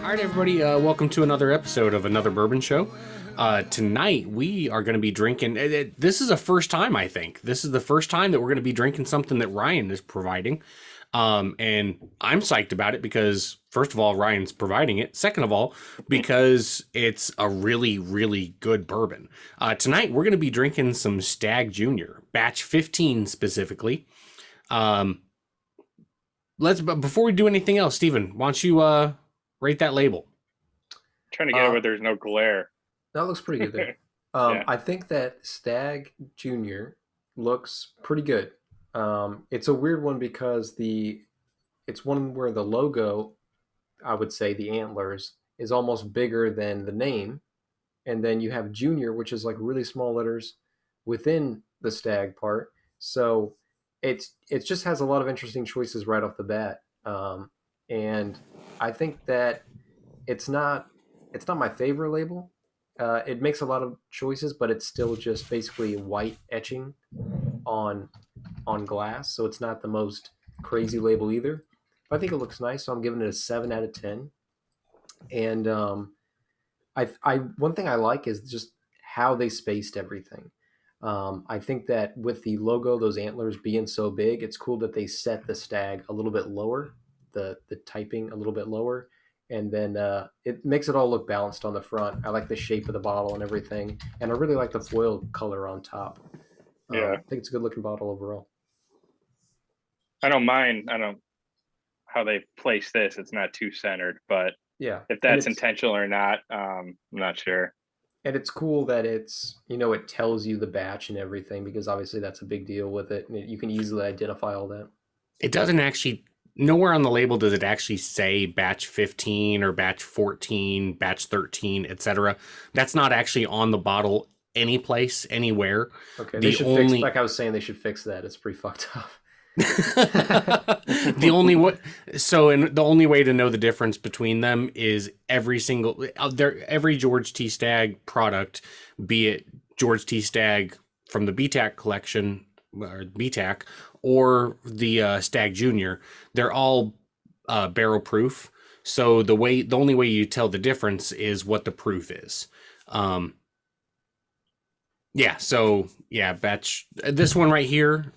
All right, everybody, welcome to another episode of Another Bourbon Show. Tonight, we are going to be drinking... this is a first time, I think. This is the first time that we're going to be drinking something that Ryan is providing. And I'm psyched about it because, first of all, Ryan's providing it. Second of all, because it's a really, really good bourbon. Tonight, we're going to be drinking some Stagg Jr., batch 15 specifically. But before we do anything else, Stephen, why don't you... rate that label. Trying to get it where there's no glare. That looks pretty good there. Yeah. I think that Stagg Jr. looks pretty good. It's a weird one because it's one where the logo, I would say the antlers, is almost bigger than the name. And then you have Junior, which is like really small letters within the Stagg part. So it just has a lot of interesting choices right off the bat. And I think that it's not my favorite label. It makes a lot of choices, but it's still just basically white etching on glass. So it's not the most crazy label either. But I think it looks nice, so I'm giving it a 7 out of 10. And one thing I like is just how they spaced everything. I think that with the logo, those antlers being so big, it's cool that they set the Stagg a little bit lower. The typing a little bit lower, and then it makes it all look balanced on the front. I like the shape of the bottle and everything, and I really like the foil color on top. Yeah, I think it's a good looking bottle overall. I don't mind. I don't how they place this. It's not too centered, but yeah, if that's intentional or not, I'm not sure. And it's cool that it's, it tells you the batch and everything, because obviously that's a big deal with it. And you can easily identify all that. It doesn't actually... Nowhere on the label does it actually say batch 15 or batch 14, batch 13, etc. That's not actually on the bottle any place, anywhere. Okay, they should fix, like I was saying, they should fix that. It's pretty fucked up. The only way to know the difference between them is every George T. Stagg product, be it George T. Stagg from the BTAC collection, or BTAC, or the Stagg Jr., they're all barrel proof. So the only way you tell the difference is what the proof is. Batch, this one right here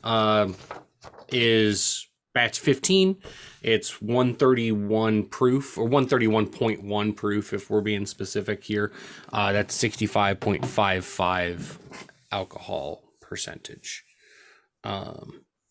is batch 15. It's 131 proof, or 131.1 proof if we're being specific here. That's 65.55 alcohol percentage.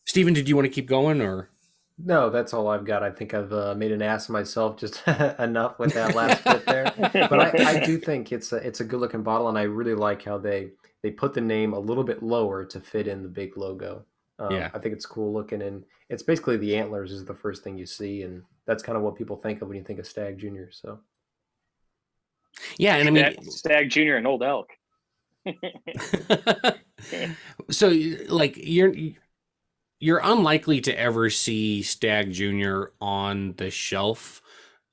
Stephen, did you want to keep going, or? No, that's all I've got. I think I've made an ass of myself just enough with that last bit there. But I do think it's a good looking bottle, and I really like how they put the name a little bit lower to fit in the big logo. I think it's cool looking, and it's basically the antlers is the first thing you see, and that's kind of what people think of when you think of Stagg Jr. So. Yeah, and I mean Stagg Jr. and Old Elk. So, like, you're unlikely to ever see Stagg Jr. on the shelf.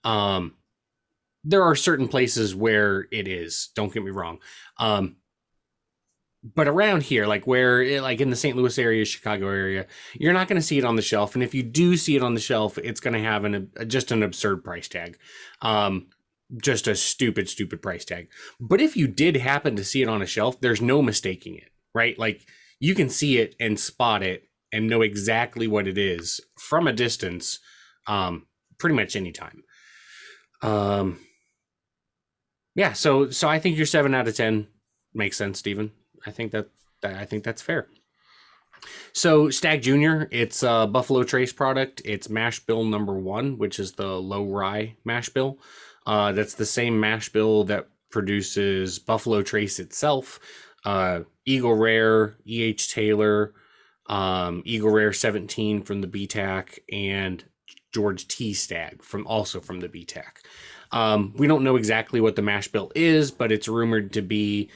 There are certain places where it is, don't get me wrong. But around here, like in the St. Louis area, Chicago area, you're not going to see it on the shelf. And if you do see it on the shelf, it's going to have just an absurd price tag. Just a stupid price tag. But if you did happen to see it on a shelf, there's no mistaking it, right? Like, you can see it and spot it and know exactly what it is from a distance, pretty much anytime. So I think your 7 out of 10 makes sense, Stephen. I think that's fair. So Stagg Jr., it's a Buffalo Trace product. It's mash bill number 1, which is the low rye mash bill. That's the same mash bill that produces Buffalo Trace itself, Eagle Rare, E.H. Taylor, Eagle Rare 17 from the BTAC, and George T. Stagg from the BTAC. We don't know exactly what the mash bill is, but it's rumored to be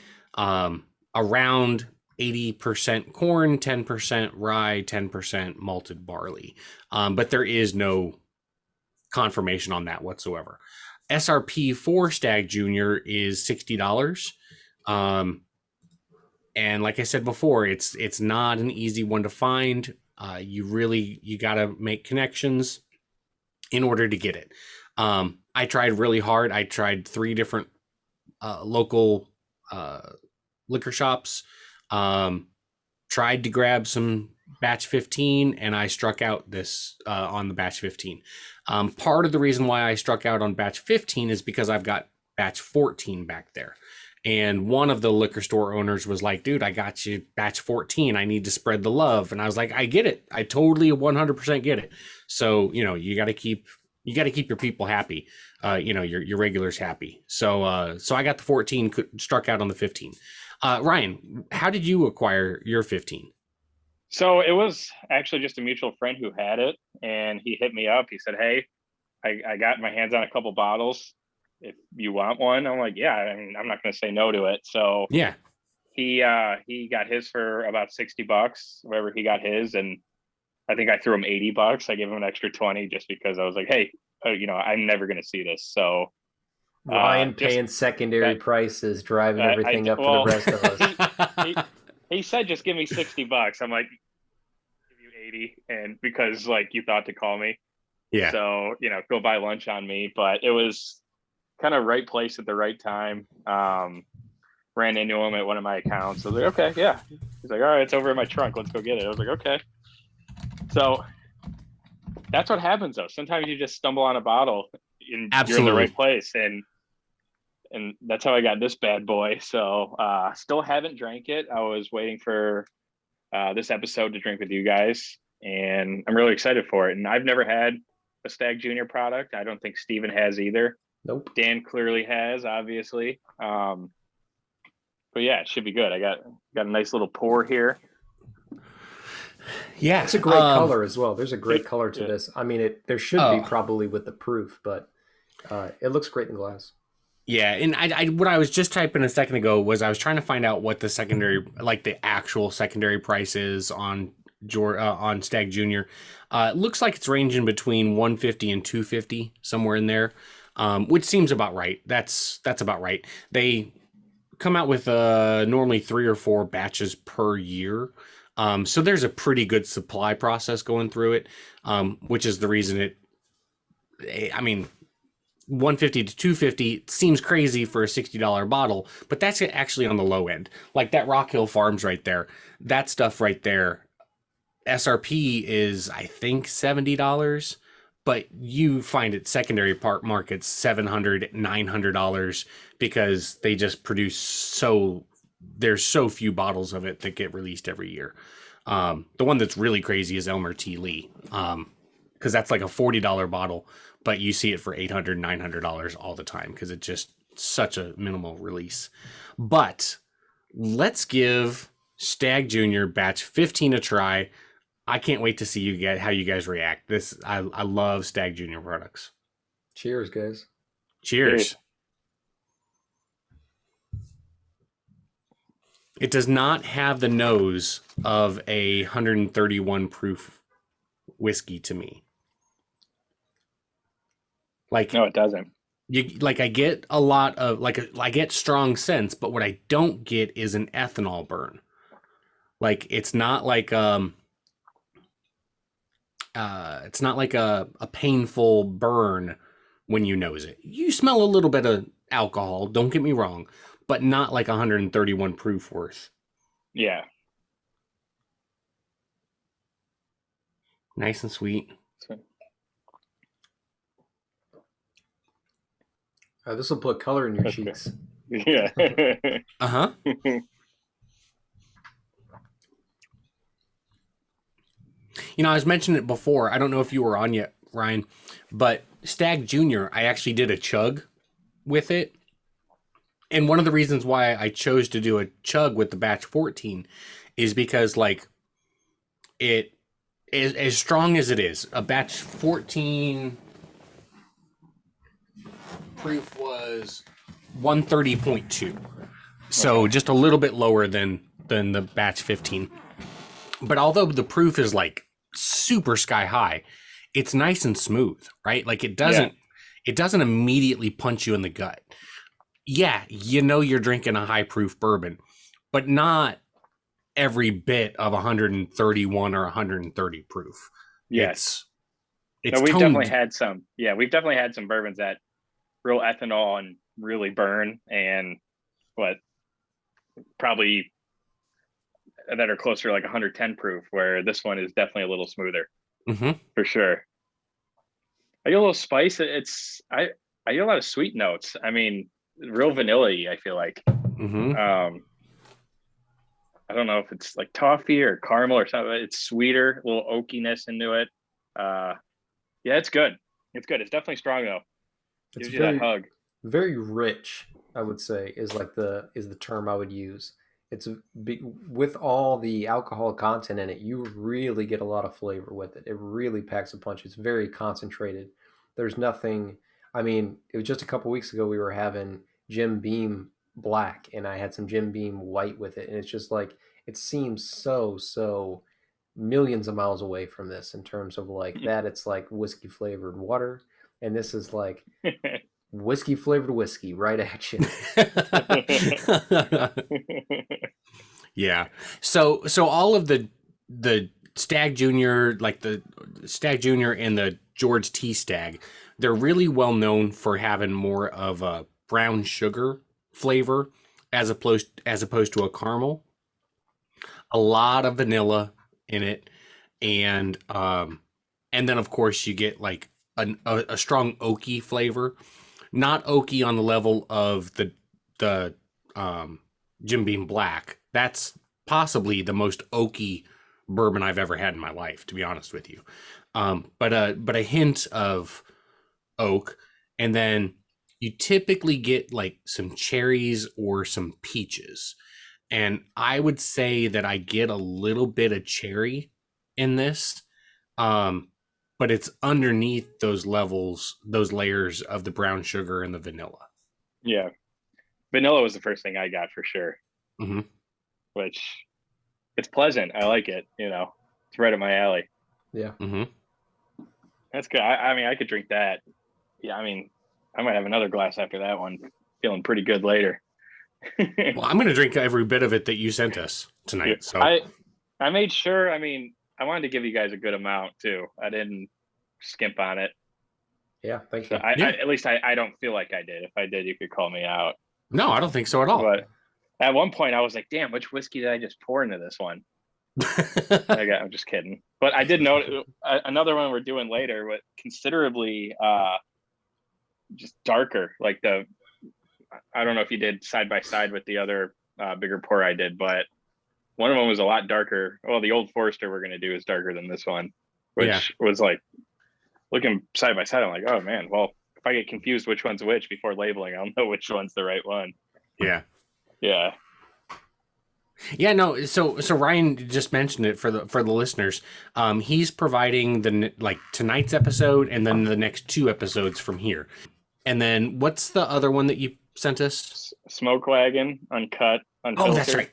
around 80% corn, 10% rye, 10% malted barley. But there is no confirmation on that whatsoever. SRP for Stagg Jr. is $60. And like I said before, it's not an easy one to find. You got to make connections in order to get it. I tried really hard. I tried 3 different local liquor shops. Tried to grab some batch 15, and I struck out this on the batch 15. Part of the reason why I struck out on batch 15 is because I've got batch 14 back there. And one of the liquor store owners was like, dude, I got you batch 14. I need to spread the love. And I was like, I get it. I totally 100% get it. So, you got to keep your people happy. Your regulars happy. So I got the 14, struck out on the 15. Ryan, how did you acquire your 15? So it was actually just a mutual friend who had it, and he hit me up. He said, "Hey, I got my hands on a couple bottles. If you want one," I'm like, "Yeah." I mean, I'm not going to say no to it. So Yeah, he got his for about $60, wherever he got his, and I think I threw him $80. I gave him an extra 20 just because I was like, "Hey, I'm never going to see this." So Ryan paying secondary prices, driving everything up for the rest of us. He said, "Just give me $60." I'm like, "Give you 80," and because you thought to call me, yeah. So go buy lunch on me. But it was kind of right place at the right time. Ran into him at one of my accounts. I was like, "Okay, yeah." He's like, "All right, it's over in my trunk. Let's go get it." I was like, "Okay." So that's what happens, though. Sometimes you just stumble on a bottle and you're in the right place, and that's how I got this bad boy. So still haven't drank it. I was waiting for this episode to drink with you guys, and I'm really excited for it. And I've never had a Stagg Jr. product. I don't think Steven has either. Nope. Dan clearly has, obviously. But yeah, it should be good. I got a nice little pour here. Yeah, it's a great color as well. There's a great color to this. I mean, there should be probably with the proof, but it looks great in glass. Yeah, and I what I was just typing a second ago was I was trying to find out what the secondary, the actual secondary price is on Stagg Jr. It looks like it's ranging between $150 and $250, somewhere in there, which seems about right. That's about right. They come out with normally 3 or 4 batches per year. So there's a pretty good supply process going through it, which is the reason $150 to $250 seems crazy for a $60 bottle, but that's actually on the low end. Like that Rock Hill Farms right there, that stuff right there, SRP is I think $70, but you find it secondary markets $700, $900 because they just produce there's so few bottles of it that get released every year. The one that's really crazy is Elmer T. Lee, because that's like a $40 bottle, but you see it for $800, $900 all the time because it's just such a minimal release. But let's give Stagg Jr. batch 15 a try. I can't wait to see how you guys react. I love Stagg Jr. products. Cheers, guys. Cheers. It does not have the nose of a 131 proof whiskey to me. No, it doesn't. I get a lot of I get strong scents, but what I don't get is an ethanol burn. It's not like a painful burn when you nose it. You smell a little bit of alcohol, don't get me wrong, but not like 131 proof worth. Yeah. Nice and sweet. This will put color in your cheeks. Yeah. Uh-huh. I was mentioning it before. I don't know if you were on yet, Ryan, but Stagg Jr., I actually did a chug with it. And one of the reasons why I chose to do a chug with the batch 14 is because, it is as strong as it is. A batch 14 proof was 130.2. So just a little bit lower than the batch 15. But although the proof is super sky high, it's nice and smooth, right? It doesn't immediately punch you in the gut. Yeah, you're drinking a high proof bourbon, but not every bit of 131 or 130 proof. Yes. It's No, we've toned. definitely had some. Yeah, we've definitely had some bourbons that real ethanol and really burn, and what probably that are closer to like 110 proof, where this one is definitely a little smoother for sure. I get a little spice. I get a lot of sweet notes. I mean, real vanilla-y, I feel like. I don't know if it's like toffee or caramel or something. It's sweeter, a little oakiness into it. Yeah, it's good. It's good. It's definitely strong though. It's Gives you that hug. very rich, I would say, is the term I would use. It's with all the alcohol content in it, you really get a lot of flavor with it. It really packs a punch. It's very concentrated. There's nothing. I mean, it was just a couple weeks ago we were having Jim Beam Black, and I had some Jim Beam White with it, and it's just like it seems so millions of miles away from this in terms of like that. It's like whiskey flavored water, and this is like whiskey flavored whiskey right at you. Yeah. So all of the Stagg Jr., like the Stagg Jr. and the George T. Stagg, they're really well known for having more of a brown sugar flavor as opposed to a caramel. A lot of vanilla in it, and then of course you get like a strong oaky flavor. Not oaky on the level of the Jim Beam Black. That's possibly the most oaky bourbon I've ever had in my life, to be honest with you. But a hint of oak, and then you typically get like some cherries or some peaches. And I would say that I get a little bit of cherry in this. But it's underneath those levels, those layers of the brown sugar and the vanilla. Yeah. Vanilla was the first thing I got for sure. Mm-hmm. Which it's pleasant. I like it. It's right up my alley. Yeah. Mm-hmm. That's good. I mean, I could drink that. Yeah. I mean, I might have another glass after that one. Feeling pretty good later. Well, I'm going to drink every bit of it that you sent us tonight. So I made sure. I mean, I wanted to give you guys a good amount too. I didn't skimp on it. Yeah, thank you. So at least I don't feel like I did. If I did, you could call me out. No, I don't think so at all. But at one point, I was like, "Damn, which whiskey did I just pour into this one?" I'm just kidding. But I did know another one we're doing later, but considerably just darker. Like I don't know if you did side by side with the other bigger pour I did, but one of them was a lot darker. Well, the Old Forester we're going to do is darker than this one, which was like looking side by side. I'm like, oh man, well, if I get confused which one's which before labeling, I'll know which one's the right one. Yeah. Yeah. Yeah, no. So Ryan just mentioned it for the listeners. He's providing tonight's episode and then the next 2 episodes from here. And then what's the other one that you sent us? Smoke Wagon Uncut Unfiltered. Oh, that's right.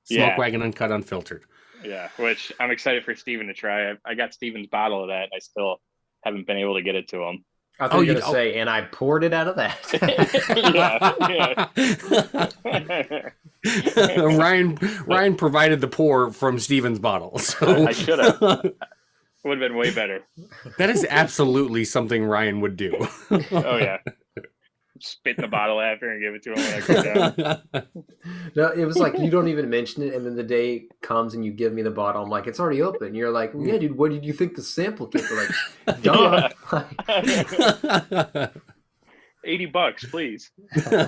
Smoke Wagon Uncut Unfiltered. Yeah, which I'm excited for Steven to try. I got Steven's bottle of that. And I still haven't been able to get it to him. I thought you were going to say, and I poured it out of that. Ryan provided the pour from Steven's bottle. So I should have. Would have been way better. That is absolutely something Ryan would do. Oh, yeah. Spit in the bottle after and give it to him when I come down. No, it was like you don't even mention it, and then the day comes and you give me the bottle. I'm like, it's already open. And you're like, well, yeah, dude, what did you think the sample kit? We're like, duh. $80, please. That's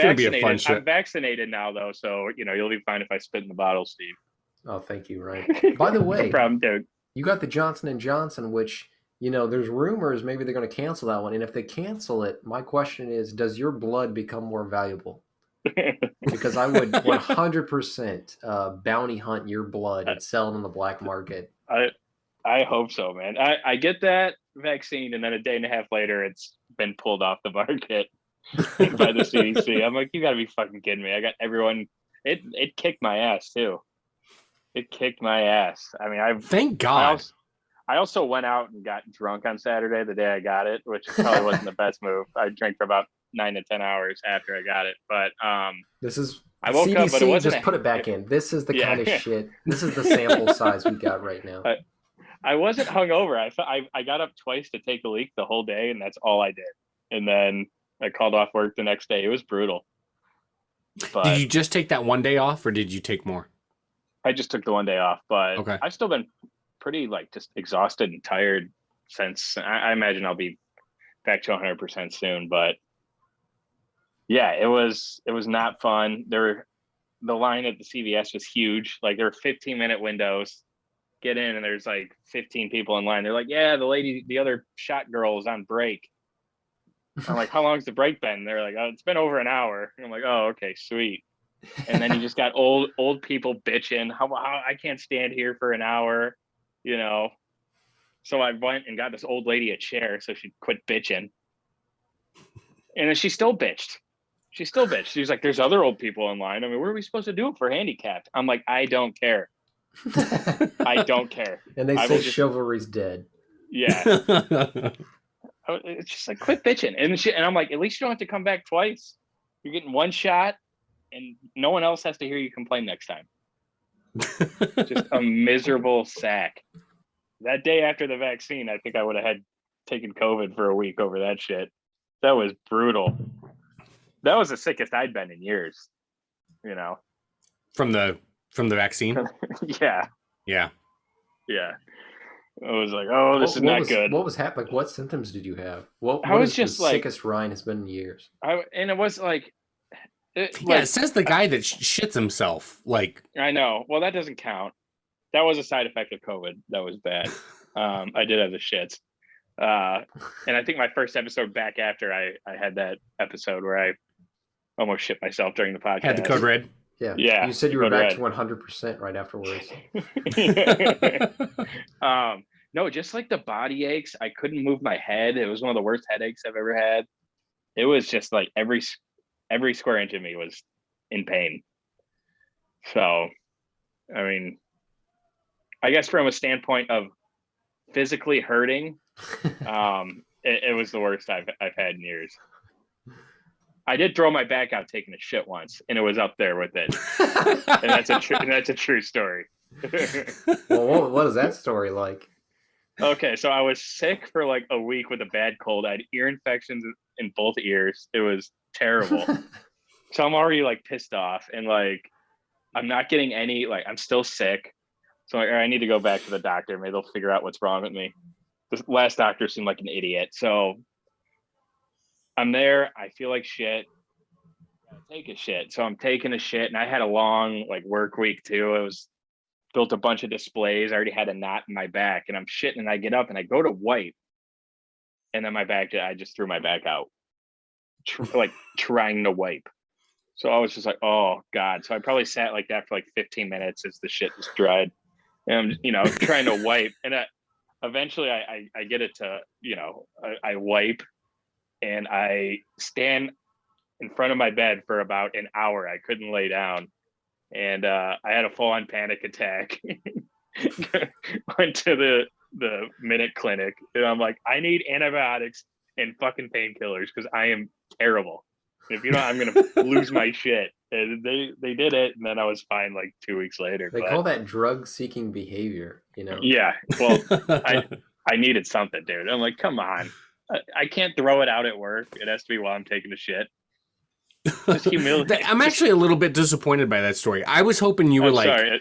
going to be a fun show. I'm vaccinated now, though, so you'll be fine if I spit in the bottle, Steve. Oh, thank you, Ryan. By the way, no problem, dude. You got the Johnson & Johnson, which, there's rumors maybe they're going to cancel that one. And if they cancel it, my question is, does your blood become more valuable? Because I would 100% bounty hunt your blood and sell it on the black market. I hope so, man. I get that vaccine, and then a day and a half later, it's been pulled off the market by the CDC. I'm like, you got to be fucking kidding me. I got everyone. It kicked my ass, too. It kicked my ass. I mean, thank God. I also went out and got drunk on Saturday, the day I got it, which probably wasn't the best move. I drank for about 9 to 10 hours after I got it. But this is I woke up, but it CDC, wasn't. just put it back in. This is the Yeah. kind of shit. This is the sample size we got right now. I wasn't hungover. I got up twice to take a leak the whole day, and that's all I did. And then I called off work the next day. It was brutal. But Did you just take that one day off, or did you take more? I just took the one day off, but Okay. I've still been pretty like just exhausted and tired since. I imagine I'll be back to 100% soon, but yeah, it was not fun. The line at the CVS was huge. Like there were 15-minute windows. Get in and there's like 15 people in line. They're like, yeah, the other shot girl is on break. I'm like, how long's the break been? They're like, oh, it's been over an hour. And I'm like, oh, okay, sweet. And then you just got old people bitching. How I can't stand here for an hour, you know. So I went and got this old lady a chair so she'd quit bitching. And then she still bitched. She was like, there's other old people in line. I mean, what are we supposed to do if we're handicapped? I'm like, I don't care. I don't care. And they say chivalry's dead. Yeah. It's just like, quit bitching. And I'm like, at least you don't have to come back twice. You're getting one shot and no one else has to hear you complain next time. Just a miserable sack. That day after the vaccine, I think I would have had taken COVID for a week over that shit. That was brutal. That was the sickest I'd been in years, you know. From the vaccine? Yeah. Yeah. Yeah. I was like, oh, this is not good. What was happening? What symptoms did you have? What was is just the like, sickest Ryan has been in years? And it was like, it says the guy that shits himself. Like, I know. Well, that doesn't count. That was a side effect of COVID. That was bad. I did have the shits. And I think my first episode back after I had that episode where I almost shit myself during the podcast. Had the code red. Yeah. You said you were back to 100% right afterwards. No, just like the body aches. I couldn't move my head. It was one of the worst headaches I've ever had. It was just like every square inch of me was in pain. So, I mean, I guess from a standpoint of physically hurting, it was the worst I've had in years. I did throw my back out taking a shit once, and it was up there with it. And that's a true story. Well, what is that story like? Okay, so I was sick for like a week with a bad cold. I had ear infections in both ears. It was terrible. So I'm already like pissed off, and like I'm not getting any, like I'm still sick. So I'm like, I need to go back to the doctor. Maybe they'll figure out what's wrong with me. The last doctor seemed like an idiot. So I'm there. I feel like shit. I gotta take a shit. So I'm taking a shit, and I had a long like work week too. It was built a bunch of displays. I already had a knot in my back, and I'm shitting, and I get up and I go to wipe, and then I just threw my back out, like trying to wipe. So I was just like, oh God. So I probably sat like that for like 15 minutes as the shit just dried. And I'm, trying to wipe. And eventually I get it to, I wipe, and I stand in front of my bed for about an hour. I couldn't lay down. And I had a full-on panic attack. Went to the Minute Clinic, and I'm like, I need antibiotics and fucking painkillers because I am terrible. If you don't, I'm gonna lose my shit. And they did it, and then I was fine like 2 weeks later. They call that drug-seeking behavior, Yeah, well, I needed something, dude. I'm like, come on, I can't throw it out at work. It has to be while I'm taking a shit. Just humility. I'm actually a little bit disappointed by that story. I was hoping you were sorry.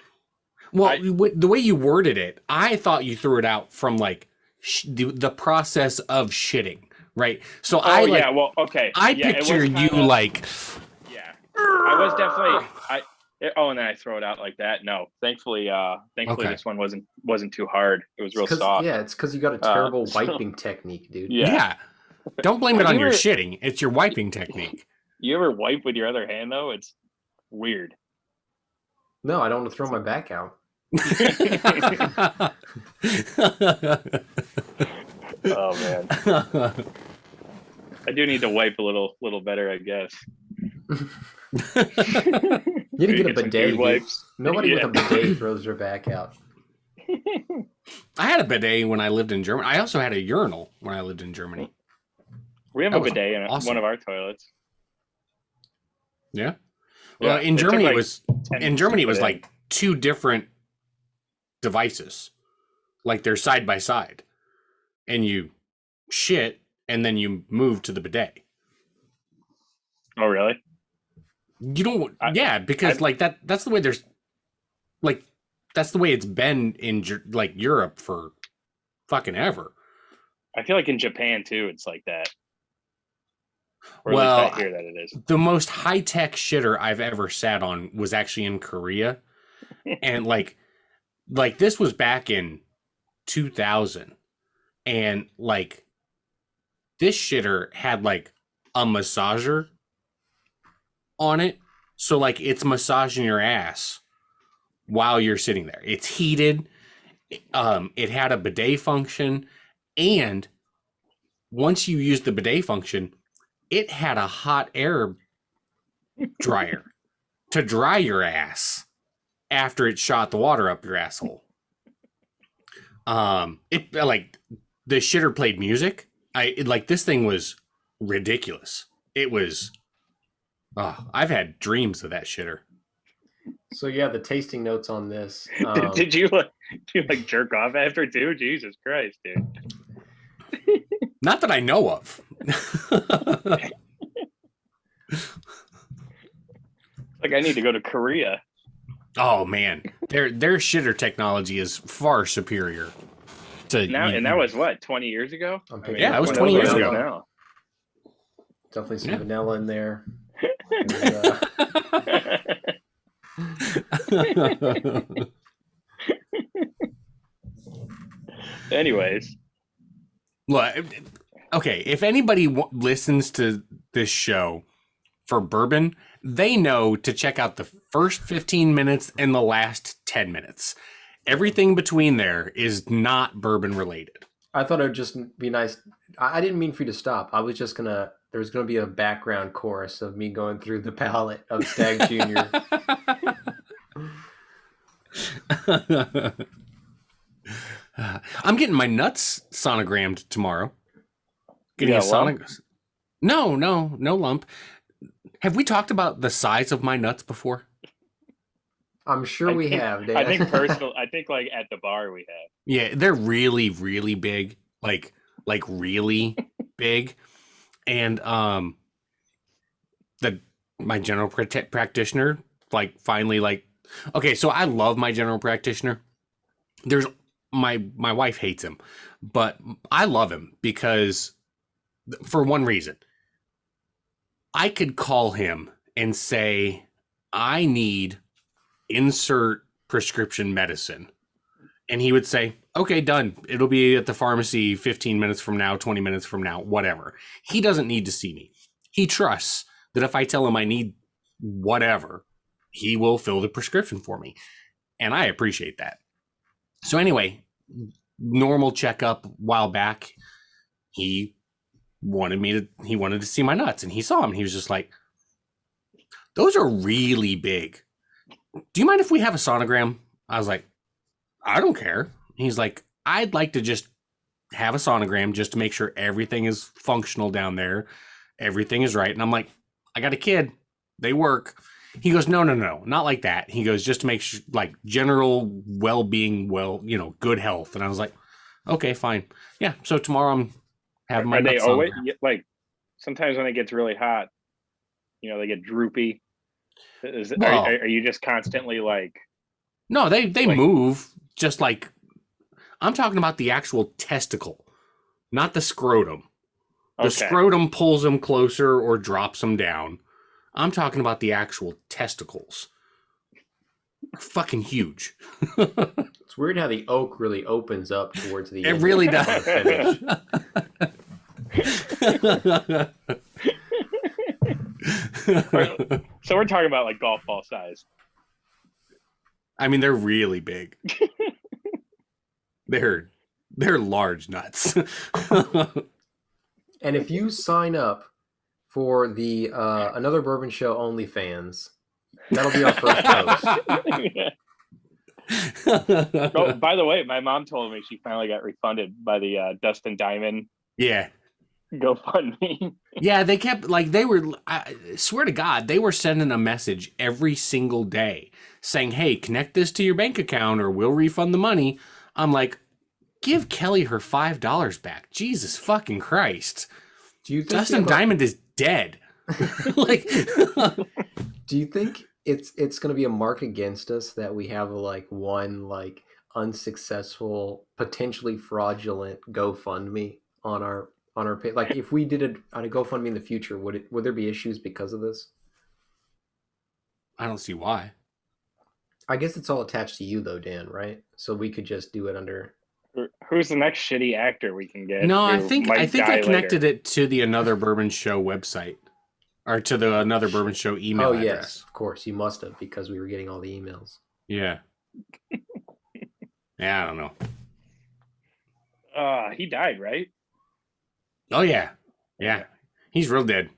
The way you worded it, I thought you threw it out from like the process of shitting, right? So okay. I picture you like. Yeah, I was definitely. And then I throw it out like that. No, thankfully, Okay. This one wasn't too hard. It was real soft. Yeah, it's because you got a terrible wiping technique, dude. Yeah. Don't blame it on your shitting. It's your wiping technique. You ever wipe with your other hand though? It's weird. No, I don't want to throw my back out. Oh man, I do need to wipe a little better, I guess. You need to get a bidet. Wipes. Nobody with a bidet throws their back out. I had a bidet when I lived in Germany. I also had a urinal when I lived in Germany. We have a bidet in awesome. one of our toilets. Yeah. Well, Yeah, in it took, Germany, like, it was 10 in Germany it minutes was to put like 2 different devices, like they're side by side, and you shit, and then you move to the bidet. in. Oh, really? You don't, I, yeah, because I like that's the way there's like that's the way it's been in like Europe for fucking ever. I feel like in Japan too, it's like that, or at least I Well, hear that it is. the most high tech shitter I've ever sat on was actually in Korea, and like this was back in 2000, and like this shitter had like a massager on it, so like it's massaging your ass while you're sitting there. It's heated. It had a bidet function, and once you use the bidet function, it had a hot air dryer to dry your ass after it shot the water up your asshole. It like the shitter played music. Like this thing was ridiculous. It was. Oh, I've had dreams of that shitter. So yeah, the tasting notes on this. Did you like jerk off after too? Jesus Christ, dude! Not that I know of. Like I need to go to Korea. Oh man, their shitter technology is far superior to Now, and that was what 20 years ago. Yeah, that was what 20 years else ago. now? Definitely some Yeah. vanilla in there. And, Anyways, Well, okay, if anybody listens to this show for bourbon, they know to check out the first 15 minutes and the last 10 minutes. Everything between there is not bourbon related. I thought it would just be nice. I didn't mean for you to stop. I was just gonna. There was gonna be a background chorus of me going through the palette of Stagg Jr. I'm getting my nuts sonogrammed tomorrow. Getting You a got a lump? sonic. No lump. Have we talked about the size of my nuts before? I'm sure we have. Dan. I think I think like at the bar we have. Yeah, they're really, really big. Like really big. And my general practitioner like finally like, okay, so I love my general practitioner. There's my wife hates him, but I love him because for one reason. I could call him and say, I need insert prescription medicine. And he would say, okay, done. It'll be at the pharmacy 15 minutes from now, 20 minutes from now, whatever. He doesn't need to see me. He trusts that if I tell him I need whatever, he will fill the prescription for me. And I appreciate that. So anyway, normal checkup a while back, he wanted to see my nuts, and he saw them. He was just like, those are really big. Do you mind if we have a sonogram? I was like, I don't care. He's like, I'd like to just have a sonogram just to make sure everything is functional down there. Everything is right. And I'm like, I got a kid. They work. He goes, no, not like that. He goes, just to make sure, like, general well-being, good health. And I was like, okay, fine. Yeah. So tomorrow I'm having my Are they nuts always sonogrammed. like sometimes when it gets really hot, they get droopy? Well- Are you just constantly like? No, they Like- move just like, I'm talking about the actual testicle, not the scrotum. The Okay. scrotum pulls them closer or drops them down. I'm talking about the actual testicles. They're fucking huge. It's weird how the oak really opens up towards the It end. really of the does. So we're talking about like golf ball size. I mean, they're really big. They're large nuts. And if you sign up for the Another Bourbon Show OnlyFans, that'll be our first post. Oh, by the way, my mom told me she finally got refunded by the Dustin Diamond. Yeah. GoFundMe. Yeah, they kept like I swear to God, they were sending a message every single day saying, "Hey, connect this to your bank account or we'll refund the money." I'm like, give Kelly her $5 back. Jesus fucking Christ. Do you think Dustin Diamond is dead. Like Do you think it's going to be a mark against us that we have like one like unsuccessful, potentially fraudulent GoFundMe on our page? Like if we did it on a GoFundMe in the future, would there be issues because of this? I don't see why. I guess it's all attached to you though, Dan, right? So we could just do it under. Who's the next shitty actor we can get? No, I who think might I die connected later? it to the Another Bourbon Show website. Or to the Another Bourbon Show email address. Yes, of course. You must have because we were getting all the emails. Yeah. Yeah, I don't know. He died, right? Oh yeah. Yeah. He's real dead.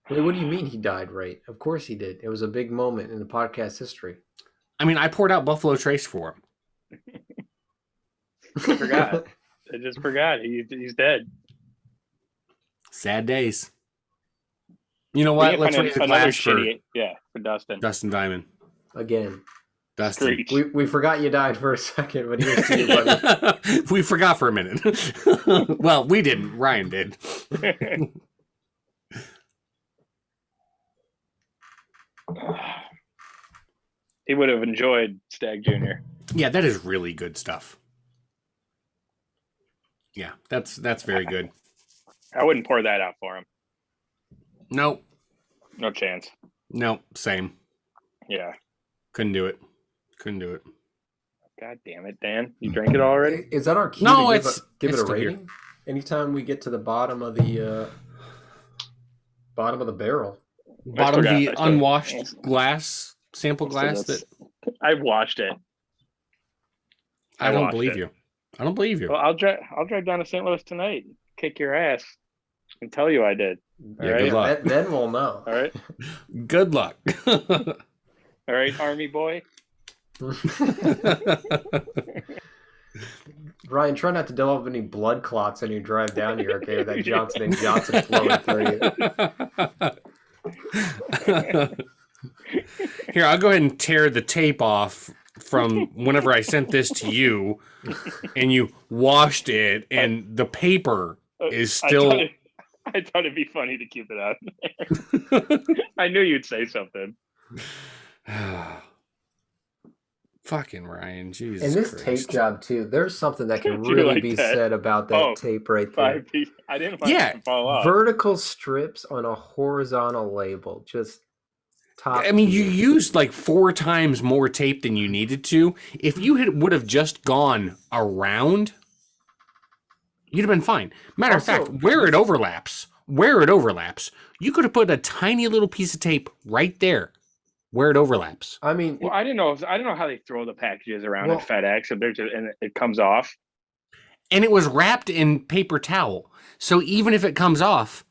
Wait, what do you mean he died, right? Of course he did. It was a big moment in the podcast history. I mean, I poured out Buffalo Trace for him. I forgot. I just forgot. He's dead. Sad days. You know what? Let's raise a glass for Dustin. Dustin Diamond. Again. Dustin. We forgot you died for a second, but here's to you, buddy. We forgot for a minute. Well, we didn't. Ryan did. He would have enjoyed Stagg Jr. Yeah, that is really good stuff. Yeah, that's very good. I wouldn't pour that out for him. Nope. No chance. Nope. Same. Yeah. Couldn't do it. God damn it, Dan. You drank it already? Is that our cue No, to give it a still rating? here. Anytime we get to the bottom of the barrel. Bottom of the unwashed glass, sample glass that I washed it. I don't believe you. I don't believe you. Well, I'll drive down to St. Louis tonight, kick your ass, and tell you I did. Yeah, good luck. Then we'll know. All right. Good luck. All right, Army boy. Ryan, try not to develop any blood clots on your drive down here, okay? With that Johnson & Johnson flowing through you. Here, I'll go ahead and tear the tape off from whenever I sent this to and you washed it, and the paper is still. I thought it'd be funny to keep it out there. I knew you'd say something. Fucking Ryan, Jesus. And this Christ. tape job too. There's something that can You really like be that? said about that tape right there. 5 pieces. I didn't want it to fall off. Vertical strips on a horizontal label, just top. I mean, you tier. used like 4 times more tape than you needed to. If you would have just gone around, you'd have been fine. Matter of fact, where it overlaps, you could have put a tiny little piece of tape right there where it overlaps. I mean, Well, I don't know how they throw the packages around at FedEx if they're just and it comes off. And it was wrapped in paper towel. So even if it comes off,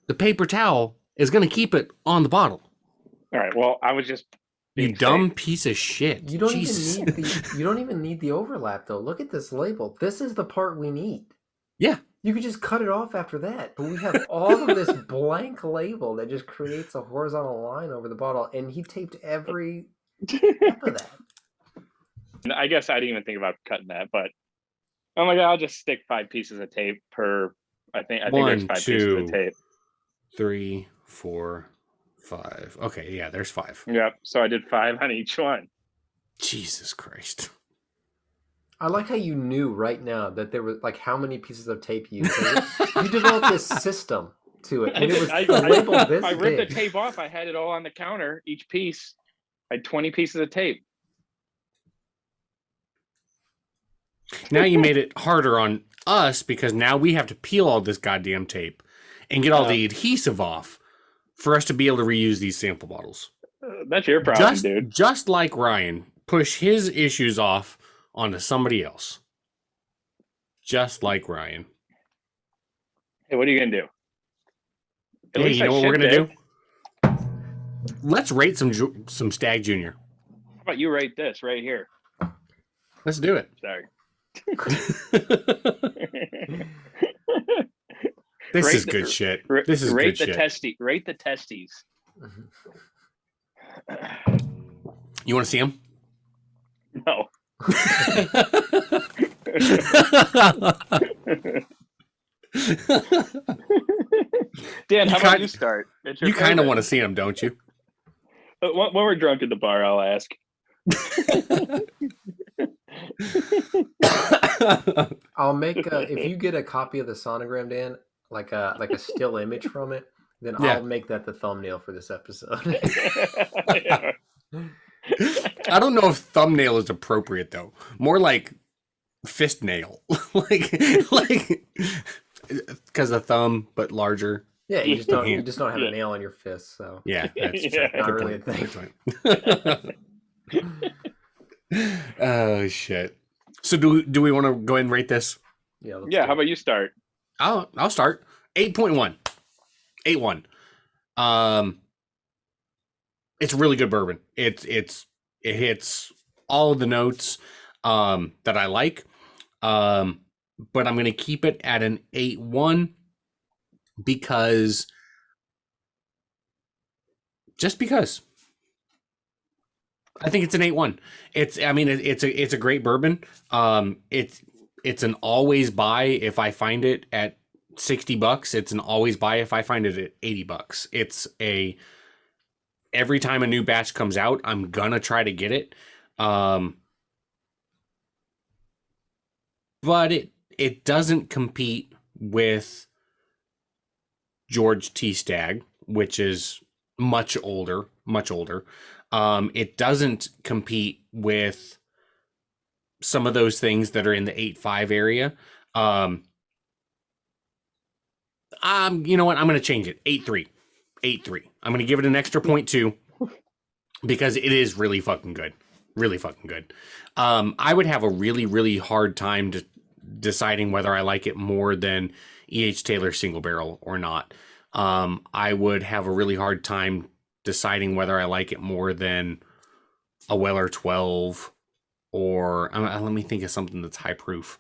the paper towel is going to keep it on the bottle. All right. Well, I was just You dumb piece of shit. you don't Jesus. even need the overlap though. Look at this label. This is the part we need. Yeah. You could just cut it off after that. But we have all of this blank label that just creates a horizontal line over the bottle, and he taped every step of that. I guess I didn't even think about cutting that, but oh my god, I'll just stick 5 pieces of tape per. I think there's 5 pieces of tape. 3, 4, 5. Okay, yeah, there's 5. Yep. So I did 5 on each one. Jesus Christ. I like how you knew right now that there was like how many pieces of tape you used. You developed this system to it. And it was labeled this I big. ripped the tape off. I had it all on the counter. Each piece. I had 20 pieces of tape. Now you made it harder on us because now we have to peel all this goddamn tape and get all the adhesive off for us to be able to reuse these sample bottles. That's your problem, dude. Just like Ryan, push his issues off onto somebody else. Just like Ryan. Hey, what are you gonna do? Hey, you know what we're gonna do? Let's rate some Stagg Jr. How about you rate this right here? Let's do it. Sorry. This Rate is the- good shit. This is rate good the shit. Rate the testes. You want to see him? No. Dan, how about you start? You kind of want to see him, don't you? When we're drunk at the bar, I'll ask. I'll make if you get a copy of the sonogram, Dan, like a still image from it, then Yeah. I'll make that the thumbnail for this episode. Yeah. I don't know if thumbnail is appropriate though. More like fist nail, like because a thumb but larger. Yeah, you just don't have Yeah. a nail on your fist, so Yeah, that's true. Yeah. not Good really point. a thing. Good point. Oh shit. So do we want to go ahead and rate this? Yeah. let's Yeah, do how it. about you start? I'll start. 8.1. 8.1. It's a really good bourbon. It hits all of the notes that I like. But I'm gonna keep it at an 8.1 because I think it's an 8.1. It's a great bourbon. It's an always buy if I find it at $60. It's an always buy if I find it at $80. It's every time a new batch comes out, I'm gonna try to get it. But it doesn't compete with George T. Stagg, which is much older. It doesn't compete with some of those things that are in the 8.5 area. You know what? I'm going to change it. 8.3. 8.3. I'm going to give it an extra 0.2 because it is really fucking good. Really fucking good. I would have a really, really hard time deciding whether I like it more than E.H. Taylor single barrel or not. I would have a really hard time deciding whether I like it more than a Weller 12 or let me think of something that's high proof.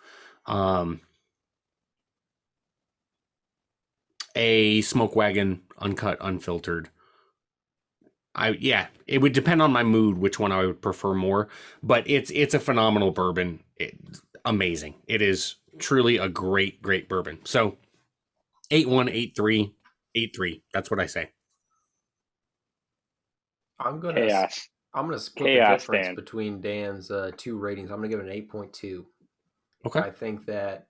A Smoke Wagon uncut, unfiltered. It would depend on my mood which one I would prefer more, but it's a phenomenal bourbon. Amazing. It is truly a great bourbon. So 8.1, 8.3, 8.3. That's what I say. I'm gonna Chaos. split the Chaos, difference Dan. between Dan's two ratings. I'm gonna give it an 8.2. Okay. I think that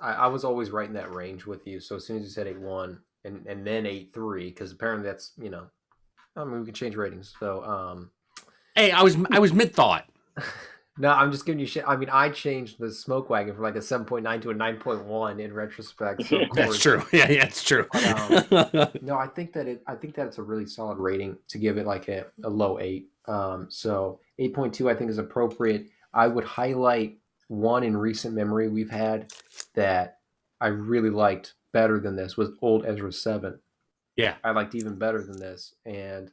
I was always right in that range with you. So as soon as you said 8.1 and then 8.3, because apparently that's we can change ratings. So Hey, I was mid thought. no, I'm just giving you shit. I mean, I changed the Smoke Wagon from like a 7.9 to a 9.1 in retrospect. So of That's course, true. Yeah, it's true. no, I think that it's a really solid rating to give it like a low 8. So 8.2 I think is appropriate. I would highlight one in recent memory we've had that I really liked better than this was Old Ezra 7. Yeah. I liked even better than this, and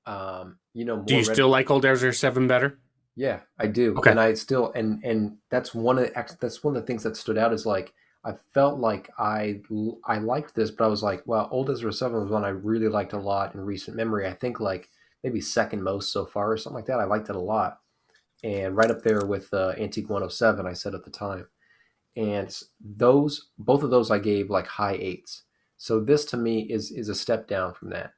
more. Do you still like Old Ezra 7 better? Yeah, I do. Okay. And I still and that's one of the things that stood out is like I felt like I liked this, but I was like, well, Old Ezra 7 was one I really liked a lot in recent memory. I think like maybe second most so far or something like that. I liked it a lot. And right up there with Antique 107, I said at the time. And both of those I gave like high 8s. So this to me is a step down from that.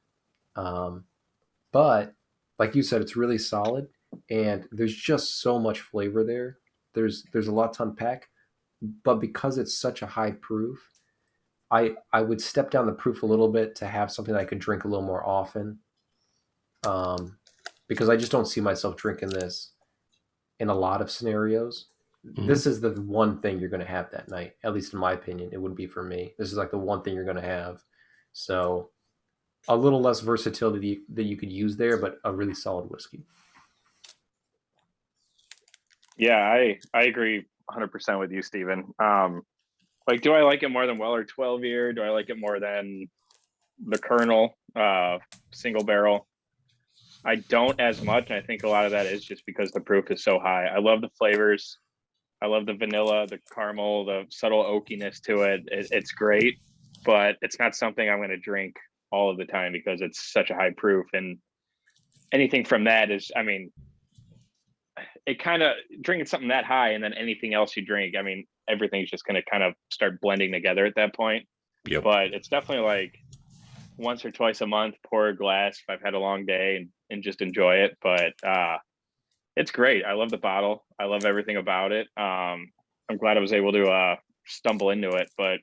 But like you said, it's really solid. And there's just so much flavor there. There's a lot to unpack, but because it's such a high proof, I would step down the proof a little bit to have something I could drink a little more often. Because I just don't see myself drinking this in a lot of scenarios. Mm-hmm. This is the one thing you're going to have that night, at least in my opinion. It wouldn't be for me. This is like the one thing you're going to have. So a little less versatility that you could use there, but a really solid whiskey. Yeah, I agree 100% with you, Steven. Like, do I like it more than Weller 12 year? Do I like it more than the Colonel single barrel? I don't as much. And I think a lot of that is just because the proof is so high. I love the flavors. I love the vanilla, the caramel, the subtle oakiness to it. It's great. but it's not something I'm going to drink all of the time because it's such a high proof. And anything from that is, I mean, it kind of drinking something that high and then anything else you drink, I mean, everything's just going to kind of start blending together at that point. Yep. But it's definitely like once or twice a month, pour a glass if I've had a long day and just enjoy it. But it's great. I love the bottle. I love everything about it. I'm glad I was able to stumble into it. But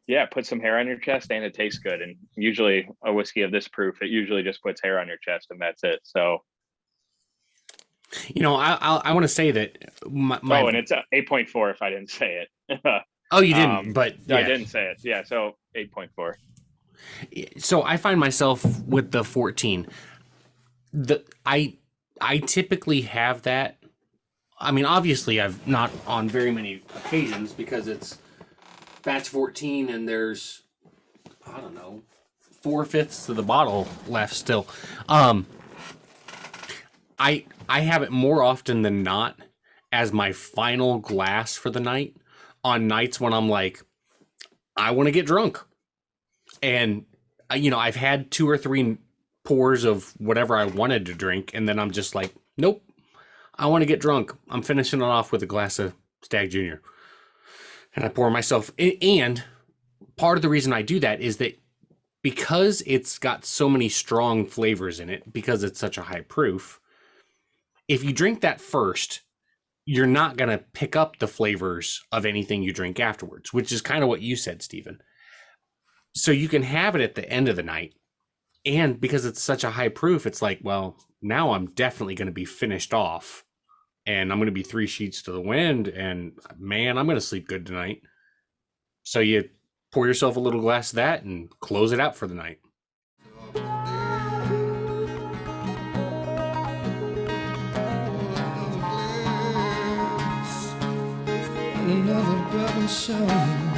yeah, put some hair on your chest and it tastes good. And usually a whiskey of this proof, it usually just puts hair on your chest and that's it. So, you know, I want to say that and it's 8.4 if I didn't say it. Oh, you didn't, but yeah. I didn't say it. Yeah, so 8.4. So I find myself with the 14. I typically have that. I mean, obviously, I've not on very many occasions because it's batch 14 and there's, I don't know, 4/5 of the bottle left still. I have it more often than not as my final glass for the night on nights when I'm like, I want to get drunk. And, you know, I've had 2 or 3 pours of whatever I wanted to drink. And then I'm just like, nope, I want to get drunk. I'm finishing it off with a glass of Stagg Jr. And I pour myself. And part of the reason I do that is that because it's got so many strong flavors in it, because it's such a high proof, if you drink that first, you're not going to pick up the flavors of anything you drink afterwards, which is kind of what you said, Stephen. So you can have it at the end of the night. And because it's such a high proof, it's like, well, now I'm definitely going to be finished off and I'm going to be 3 sheets to the wind. And man, I'm going to sleep good tonight. So you pour yourself a little glass of that and close it out for the night. Another brother showing